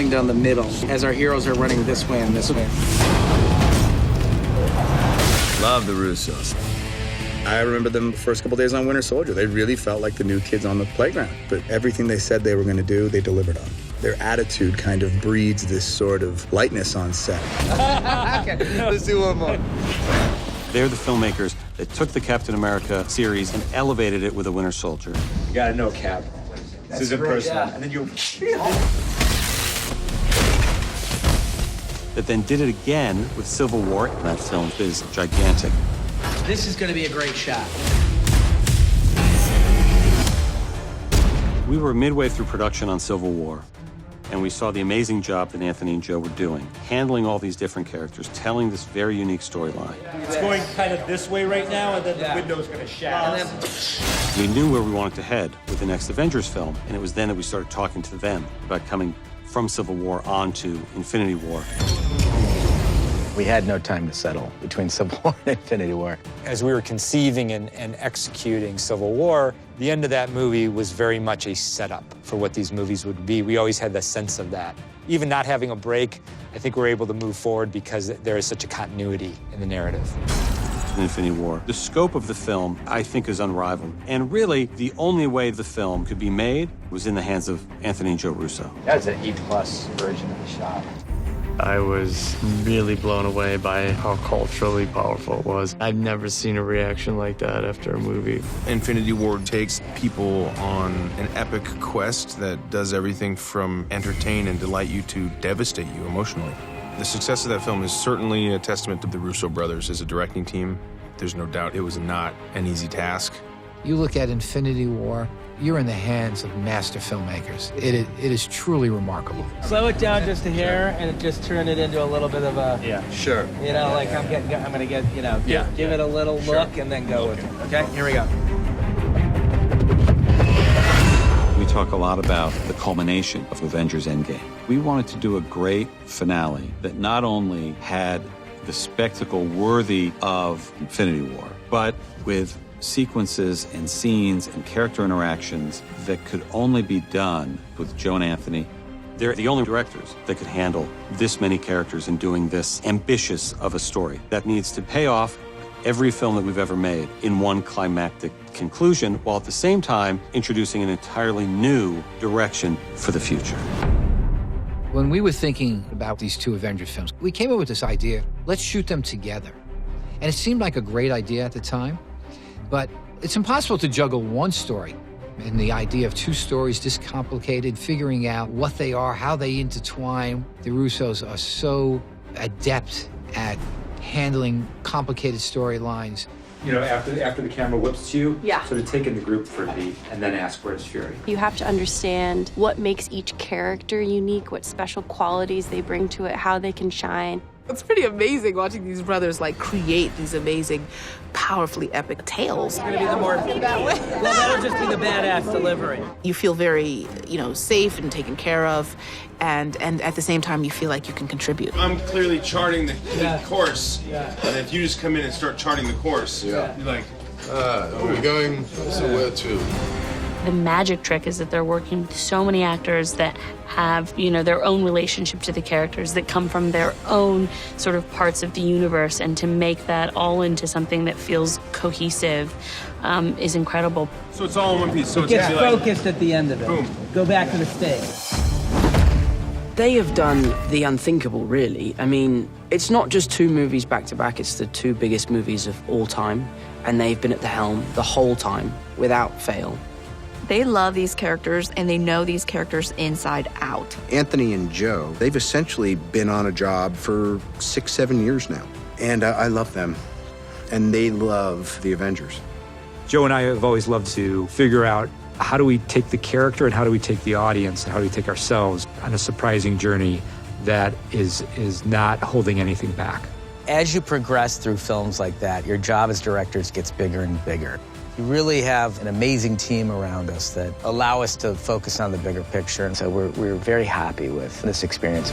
running down the middle as our heroes are running this way and this way. Love the Russos. I remember them the first couple days on Winter Soldier. They really felt like the new kids on the playground. But everything they said they were going to do, they delivered on. Their attitude kind of breeds this sort of lightness on set. Okay, let's do one more. They're the filmmakers that took the Captain America series and elevated it with a Winter Soldier. You gotta know, Cap. This isn't personal. Yeah. And then you... That then did it again with Civil War. That film is gigantic. This is going to be a great shot. We were midway through production on Civil War, and we saw the amazing job that Anthony and Joe were doing, handling all these different characters, telling this very unique storyline. It's going kind of this way right now, and then the window's gonna shatter. We knew where we wanted to head with the next Avengers film, and it was then that we started talking to them about coming from Civil War on to Infinity War. We had no time to settle between Civil War and Infinity War. As we were conceiving and executing Civil War, the end of that movie was very much a setup for what these movies would be. We always had the sense of that. Even not having a break, I think we're able to move forward because there is such a continuity in the narrative. Infinity War. The scope of the film, I think, is unrivaled. And really, the only way the film could be made was in the hands of Anthony and Joe Russo. That's an E+ version of the shot. I was really blown away by how culturally powerful it was. I've never seen a reaction like that after a movie. Infinity War takes people on an epic quest that does everything from entertain and delight you to devastate you emotionally. The success of that film is certainly a testament to the Russo brothers as a directing team. There's no doubt it was not an easy task. You look at Infinity War, you're in the hands of master filmmakers. It is truly remarkable. Slow it down just a hair and just turn it into a little bit of a... Yeah, sure. You know, like I'm going to get, you know, give it a little look and then go with it. Okay, here we go. We talk a lot about the culmination of Avengers Endgame. We wanted to do a great finale that not only had the spectacle worthy of Infinity War, but with sequences and scenes and character interactions that could only be done with Joe and Anthony. They're the only directors that could handle this many characters and doing this ambitious of a story that needs to pay off every film that we've ever made in one climactic conclusion, while at the same time introducing an entirely new direction for the future. When we were thinking about these two Avengers films, we came up with this idea, let's shoot them together. And it seemed like a great idea at the time. But it's impossible to juggle one story. And the idea of two stories this complicated, figuring out what they are, how they intertwine. The Russos are so adept at handling complicated storylines. You know, after the camera whips to you, Yeah. sort of take in the group for a beat and then ask where's Fury. You have to understand what makes each character unique, what special qualities they bring to it, how they can shine. It's pretty amazing watching these brothers like create these amazing, powerfully epic tales. It's going to be the more... that way. Well, that'll just be the badass delivery. You feel very, safe and taken care of, and at the same time you feel like you can contribute. I'm clearly charting the course, and if you just come in and start charting the course, you're like, we're going somewhere too. The magic trick is that they're working with so many actors that have, their own relationship to the characters, that come from their own sort of parts of the universe, and to make that all into something that feels cohesive is incredible. So it's all in one piece. So It gets focused at the end of it. Boom. Go back to the stage. They have done the unthinkable, really. I mean, it's not just two movies back to back, it's the two biggest movies of all time, and they've been at the helm the whole time, without fail. They love these characters, and they know these characters inside out. Anthony and Joe, they've essentially been on a job for 6-7 years now. And I love them. And they love the Avengers. Joe and I have always loved to figure out how do we take the character and how do we take the audience and how do we take ourselves on a surprising journey that is not holding anything back. As you progress through films like that, your job as directors gets bigger and bigger. You really have an amazing team around us that allow us to focus on the bigger picture, and so we're very happy with this experience.